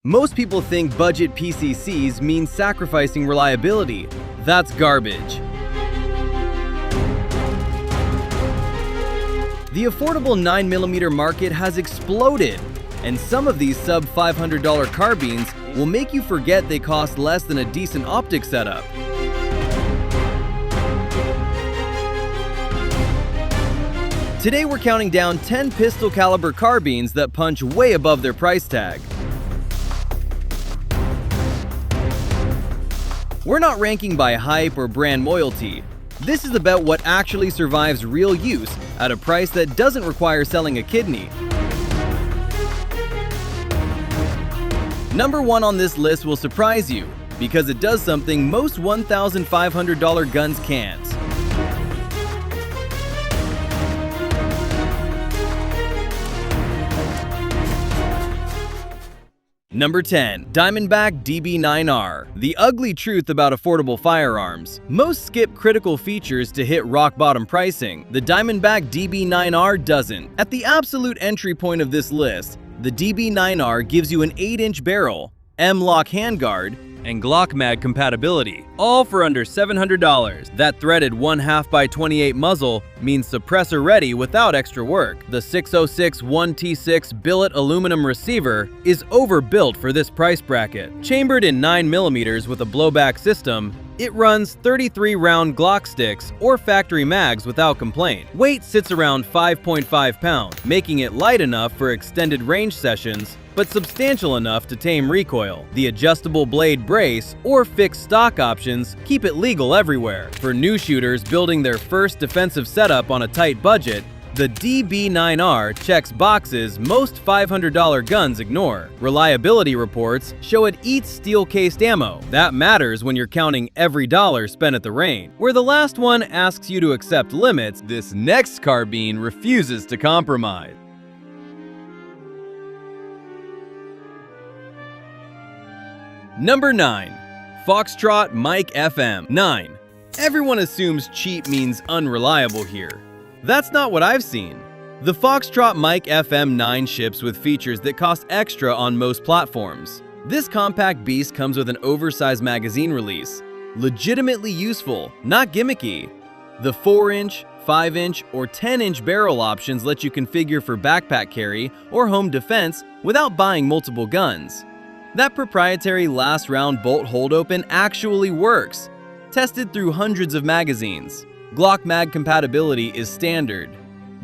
Most people think budget PCCs means sacrificing reliability. That's garbage. The affordable 9mm market has exploded, and some of these sub-$500 carbines will make you forget they cost less than a decent optic setup. Today we're counting down 10 pistol caliber carbines that punch way above their price tag. We're not ranking by hype or brand loyalty. This is about what actually survives real use at a price that doesn't require selling a kidney. Number 1 on this list will surprise you because it does something most $1,500 guns can't. Number 10. Diamondback DB9R. The ugly truth about affordable firearms. Most skip critical features to hit rock-bottom pricing. The Diamondback DB9R doesn't. At the absolute entry point of this list, the DB9R gives you an 8-inch barrel, M-lock handguard, and Glock mag compatibility, all for under $700. That threaded 1/2x28 muzzle means suppressor ready without extra work. The 606 1T6 billet aluminum receiver is overbuilt for this price bracket. Chambered in 9mm with a blowback system, it runs 33-round Glock sticks or factory mags without complaint. Weight sits around 5.5 pounds, making it light enough for extended range sessions, but substantial enough to tame recoil. The adjustable blade brace or fixed stock options keep it legal everywhere. For new shooters building their first defensive setup on a tight budget, the DB9R checks boxes most $500 guns ignore. Reliability reports show it eats steel-cased ammo. That matters when you're counting every dollar spent at the range. Where the last one asks you to accept limits, this next carbine refuses to compromise. Number 9. Foxtrot Mike FM-9. Everyone assumes cheap means unreliable here. That's not what I've seen. The Foxtrot Mike FM-9 ships with features that cost extra on most platforms. This compact beast comes with an oversized magazine release. Legitimately useful, not gimmicky. The 4-inch, 5-inch, or 10-inch barrel options let you configure for backpack carry or home defense without buying multiple guns. That proprietary last round bolt hold open actually works. Tested through hundreds of magazines. Glock mag compatibility is standard.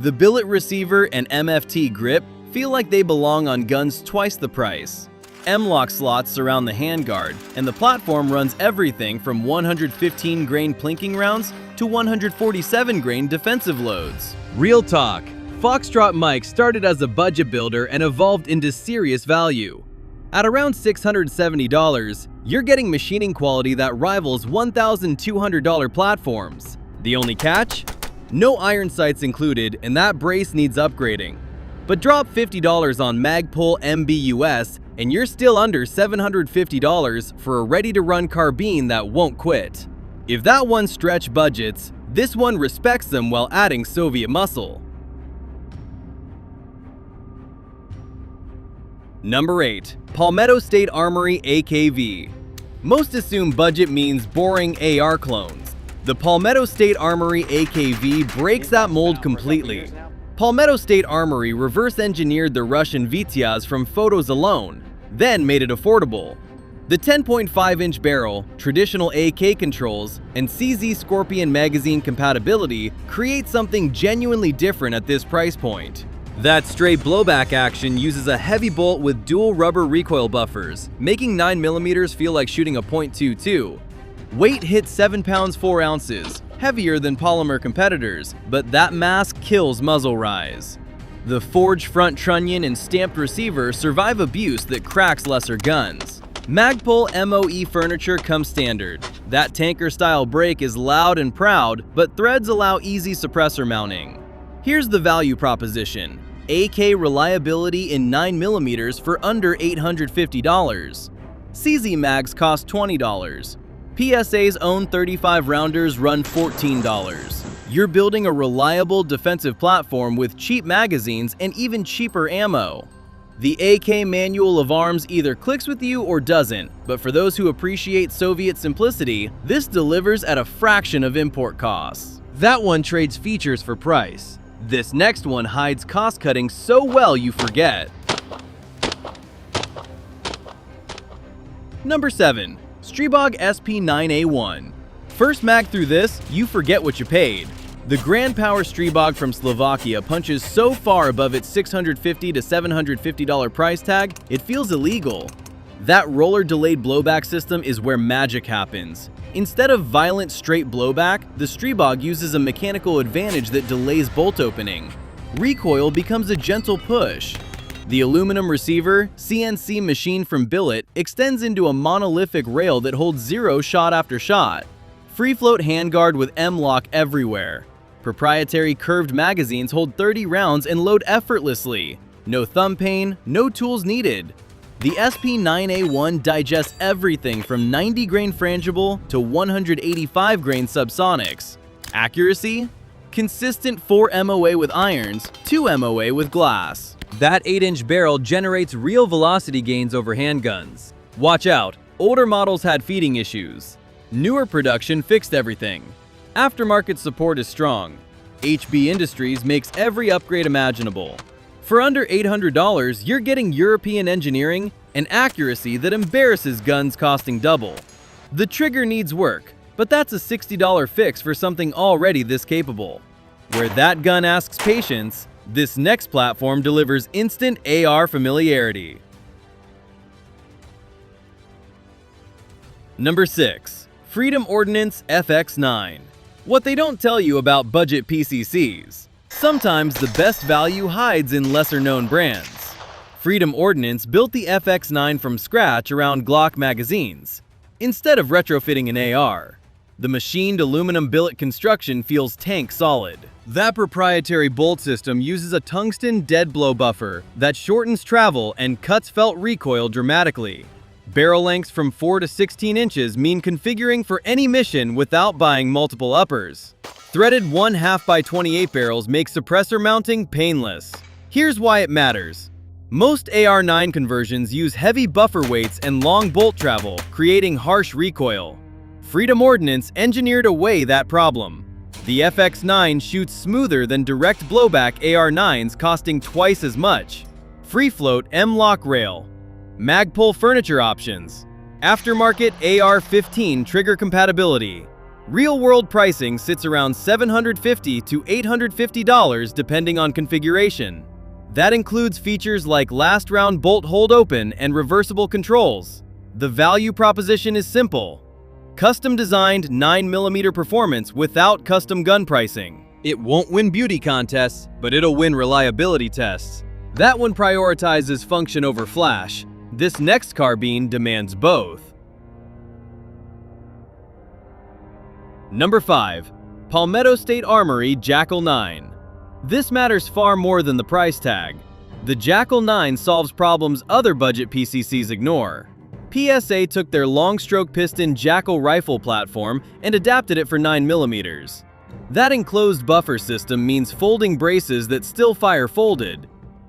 The billet receiver and MFT grip feel like they belong on guns twice the price. M-lock slots surround the handguard, and the platform runs everything from 115 grain plinking rounds to 147 grain defensive loads. Real talk, Foxtrot Mike started as a budget builder and evolved into serious value. At around $670, you're getting machining quality that rivals $1,200 platforms. The only catch? No iron sights included, and that brace needs upgrading. But drop $50 on Magpul MBUS and you're still under $750 for a ready-to-run carbine that won't quit. If that one stretched budgets, this one respects them while adding Soviet muscle. Number 8. Palmetto State Armory AK-V. Most assume budget means boring AR clones. The Palmetto State Armory AK-V breaks that mold completely. Palmetto State Armory reverse-engineered the Russian Vitiaz from photos alone, then made it affordable. The 10.5-inch barrel, traditional AK controls, and CZ Scorpion magazine compatibility create something genuinely different at this price point. That straight blowback action uses a heavy bolt with dual rubber recoil buffers, making 9mm feel like shooting a .22. Weight hits 7 pounds 4 ounces, heavier than polymer competitors, but that mass kills muzzle rise. The forged front trunnion and stamped receiver survive abuse that cracks lesser guns. Magpul MOE furniture comes standard. That tanker-style brake is loud and proud, but threads allow easy suppressor mounting. Here's the value proposition. AK reliability in 9mm for under $850. CZ mags cost $20. PSA's own 35 rounders run $14. You're building a reliable defensive platform with cheap magazines and even cheaper ammo. The AK manual of arms either clicks with you or doesn't, but for those who appreciate Soviet simplicity, this delivers at a fraction of import costs. That one trades features for price. This next one hides cost cutting so well you forget. Number 7. Stribog SP9A1. First mag through this, you forget what you paid. The Grand Power Stribog from Slovakia punches so far above its $650 to $750 price tag, it feels illegal. That roller-delayed blowback system is where magic happens. Instead of violent straight blowback, the Stribog uses a mechanical advantage that delays bolt opening. Recoil becomes a gentle push. The aluminum receiver, CNC machined from billet, extends into a monolithic rail that holds 0 shot after shot. Free float handguard with M-lock everywhere. Proprietary curved magazines hold 30 rounds and load effortlessly. No thumb pain, no tools needed. The SP9A1 digests everything from 90 grain frangible to 185 grain subsonics. Accuracy? Consistent 4 MOA with irons, 2 MOA with glass. That 8-inch barrel generates real velocity gains over handguns. Watch out, older models had feeding issues. Newer production fixed everything. Aftermarket support is strong. HB Industries makes every upgrade imaginable. For under $800, you're getting European engineering and accuracy that embarrasses guns costing double. The trigger needs work, but that's a $60 fix for something already this capable. Where that gun asks patience, this next platform delivers instant AR familiarity. Number 6. Freedom Ordinance FX9. What they don't tell you about budget PCCs. Sometimes the best value hides in lesser-known brands. Freedom Ordinance built the FX9 from scratch around Glock magazines, instead of retrofitting an AR. The machined aluminum billet construction feels tank solid. That proprietary bolt system uses a tungsten dead blow buffer that shortens travel and cuts felt recoil dramatically. Barrel lengths from 4 to 16 inches mean configuring for any mission without buying multiple uppers. Threaded 1/2 by 28 barrels makes suppressor mounting painless. Here's why it matters. Most AR9 conversions use heavy buffer weights and long bolt travel, creating harsh recoil. Freedom Ordinance engineered away that problem. The FX9 shoots smoother than direct blowback AR9s, costing twice as much. Free float M-lock rail. Magpul furniture options. Aftermarket AR-15 trigger compatibility. Real-world pricing sits around $750 to $850 depending on configuration. That includes features like last round bolt hold open and reversible controls. The value proposition is simple. Custom designed 9mm performance without custom gun pricing. It won't win beauty contests, but it'll win reliability tests. That one prioritizes function over flash. This next carbine demands both. Number 5. Palmetto State Armory Jackal 9. This matters far more than the price tag. The Jackal 9 solves problems other budget PCCs ignore. PSA took their long-stroke piston Jackal rifle platform and adapted it for 9mm. That enclosed buffer system means folding braces that still fire folded.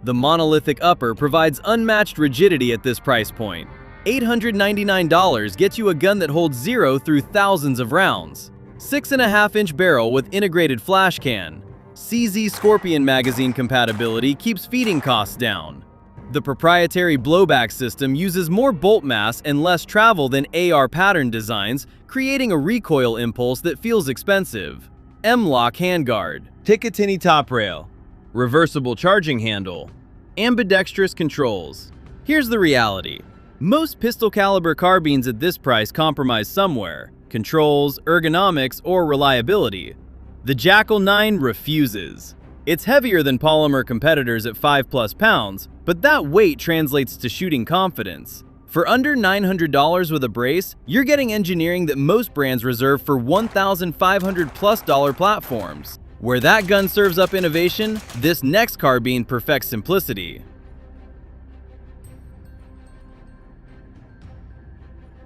The monolithic upper provides unmatched rigidity at this price point. $899 gets you a gun that holds 0 through thousands of rounds. 6.5-inch barrel with integrated flash can. CZ Scorpion magazine compatibility keeps feeding costs down. The proprietary blowback system uses more bolt mass and less travel than AR pattern designs, creating a recoil impulse that feels expensive. M-lock handguard. Picatinny top rail. Reversible charging handle. Ambidextrous controls. Here's the reality. Most pistol caliber carbines at this price compromise somewhere. Controls, ergonomics, or reliability. The Jackal 9 refuses. It's heavier than polymer competitors at 5+ pounds, but that weight translates to shooting confidence. For under $900 with a brace, you're getting engineering that most brands reserve for $1,500+ platforms. Where that gun serves up innovation, this next carbine perfects simplicity.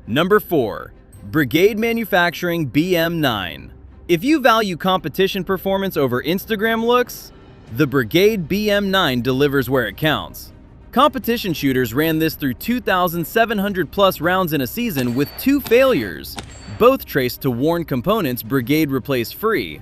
Number 4. Brigade Manufacturing BM9. If you value competition performance over Instagram looks, the Brigade BM9 delivers where it counts. Competition shooters ran this through 2,700 plus rounds in a season with 2 failures, both traced to worn components Brigade replaced free.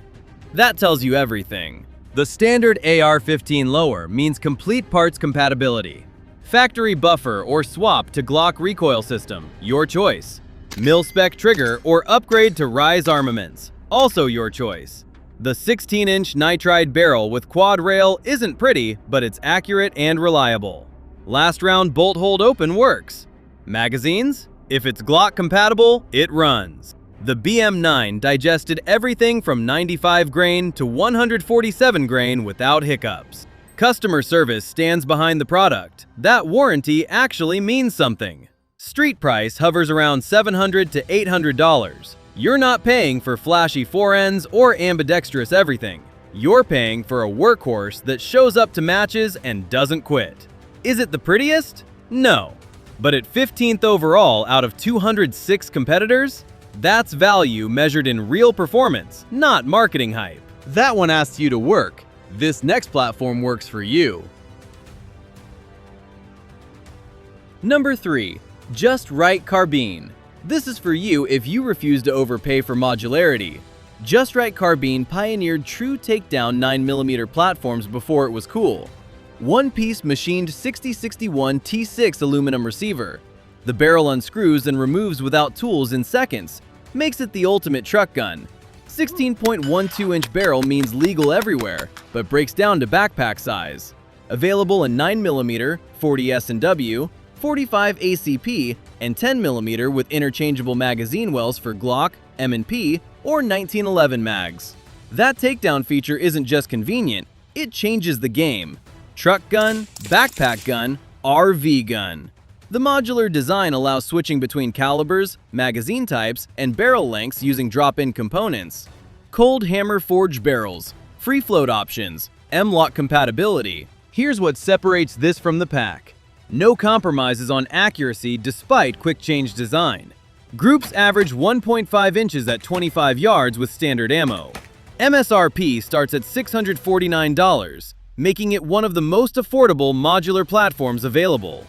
That tells you everything. The standard AR-15 lower means complete parts compatibility. Factory buffer or swap to Glock recoil system, your choice. Mil-spec trigger or upgrade to Rise armaments, also your choice. The 16-inch nitride barrel with quad rail isn't pretty, but it's accurate and reliable. Last round bolt hold open works. Magazines? If it's Glock compatible, it runs. The BM9 digested everything from 95 grain to 147 grain without hiccups. Customer service stands behind the product. That warranty actually means something. Street price hovers around $700 to $800. You're not paying for flashy forends or ambidextrous everything. You're paying for a workhorse that shows up to matches and doesn't quit. Is it the prettiest? No. But at 15th overall out of 206 competitors, that's value measured in real performance, not marketing hype. That one asks you to work. This next platform works for you. Number 3. Just Right Carbine. This is for you if you refuse to overpay for modularity. Just Right Carbine pioneered true takedown 9mm platforms before it was cool. One-piece machined 6061 T6 aluminum receiver. The barrel unscrews and removes without tools in seconds, makes it the ultimate truck gun. 16.12-inch barrel means legal everywhere, but breaks down to backpack size. Available in 9mm, 40 S&W, 45 ACP, and 10mm with interchangeable magazine wells for Glock, M&P, or 1911 mags. That takedown feature isn't just convenient, it changes the game. Truck gun, backpack gun, RV gun. The modular design allows switching between calibers, magazine types, and barrel lengths using drop-in components. Cold hammer forged barrels, free float options, M-lock compatibility. Here's what separates this from the pack. No compromises on accuracy despite quick change design. Groups average 1.5 inches at 25 yards with standard ammo. MSRP starts at $649, making it one of the most affordable modular platforms available.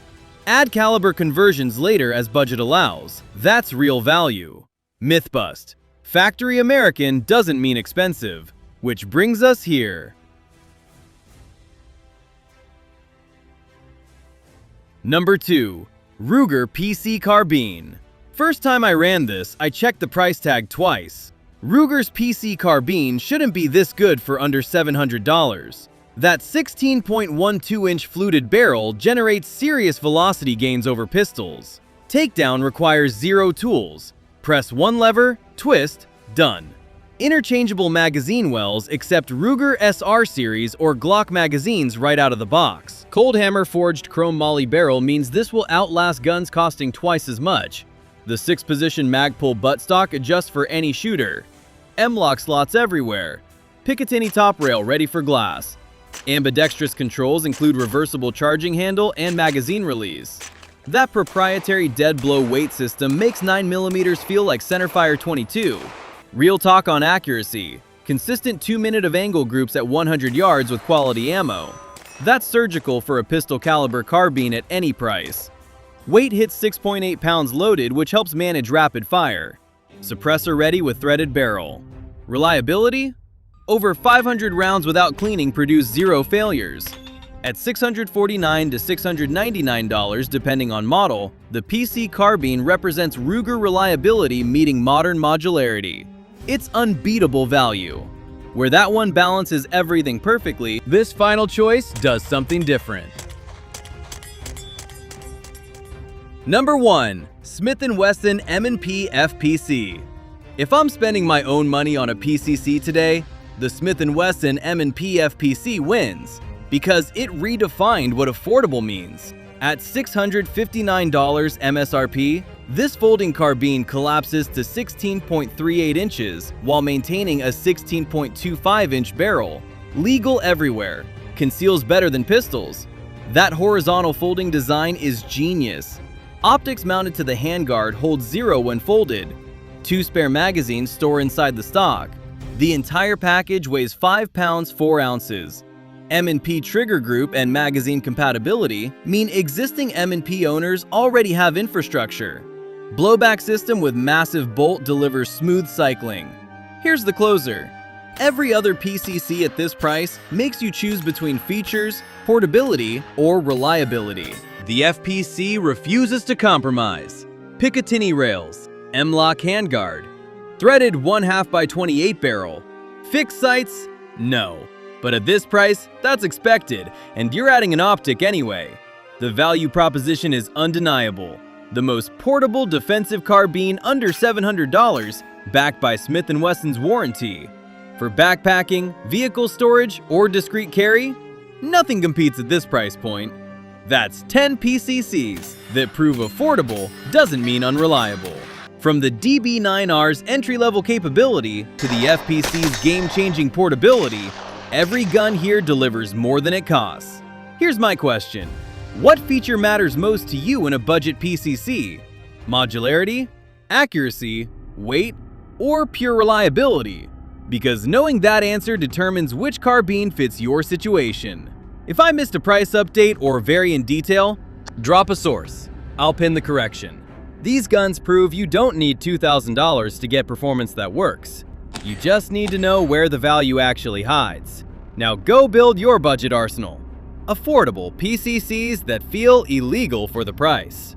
Add caliber conversions later as budget allows. That's real value. Myth bust. Factory American doesn't mean expensive, which brings us here. Number 2. Ruger PC Carbine. First time I ran this, I checked the price tag twice. Ruger's PC Carbine shouldn't be this good for under $700. That 16.12-inch fluted barrel generates serious velocity gains over pistols. Takedown requires 0 tools. Press one lever, twist, done. Interchangeable magazine wells accept Ruger SR series or Glock magazines right out of the box. Cold hammer forged chrome moly barrel means this will outlast guns costing twice as much. The 6-position Magpul buttstock adjusts for any shooter. M-lock slots everywhere. Picatinny top rail ready for glass. Ambidextrous controls include reversible charging handle and magazine release. That proprietary dead blow weight system makes 9mm feel like centerfire 22. Real talk on accuracy. Consistent 2-minute of angle groups at 100 yards with quality ammo. That's surgical for a pistol caliber carbine at any price. Weight hits 6.8 pounds loaded, which helps manage rapid fire. Suppressor ready with threaded barrel. Reliability? Over 500 rounds without cleaning produce 0 failures. At $649 to $699 depending on model, the PC Carbine represents Ruger reliability meeting modern modularity. It's unbeatable value. Where that one balances everything perfectly, this final choice does something different. Number 1. Smith & Wesson M&P FPC. If I'm spending my own money on a PCC today, the Smith & Wesson M&P FPC wins because it redefined what affordable means. At $659 MSRP, this folding carbine collapses to 16.38 inches while maintaining a 16.25-inch barrel. Legal everywhere. Conceals better than pistols. That horizontal folding design is genius. Optics mounted to the handguard hold 0 when folded. 2 spare magazines store inside the stock. The entire package weighs 5 pounds 4 ounces. M&P trigger group and magazine compatibility mean existing M&P owners already have infrastructure. Blowback system with massive bolt delivers smooth cycling. Here's the closer. Every other PCC at this price makes you choose between features, portability, or reliability. The FPC refuses to compromise. Picatinny rails, M-lock handguard, threaded 1/2x28 barrel. Fixed sights? No. But at this price, that's expected, and you're adding an optic anyway. The value proposition is undeniable. The most portable defensive carbine under $700, backed by Smith & Wesson's warranty. For backpacking, vehicle storage, or discreet carry, nothing competes at this price point. That's 10 PCCs that prove affordable doesn't mean unreliable. From the DB9R's entry-level capability to the FPC's game-changing portability, every gun here delivers more than it costs. Here's my question. What feature matters most to you in a budget PCC? Modularity, accuracy, weight, or pure reliability? Because knowing that answer determines which carbine fits your situation. If I missed a price update or vary in detail, drop a source. I'll pin the correction. These guns prove you don't need $2,000 to get performance that works. You just need to know where the value actually hides. Now go build your budget arsenal. Affordable PCCs that feel illegal for the price.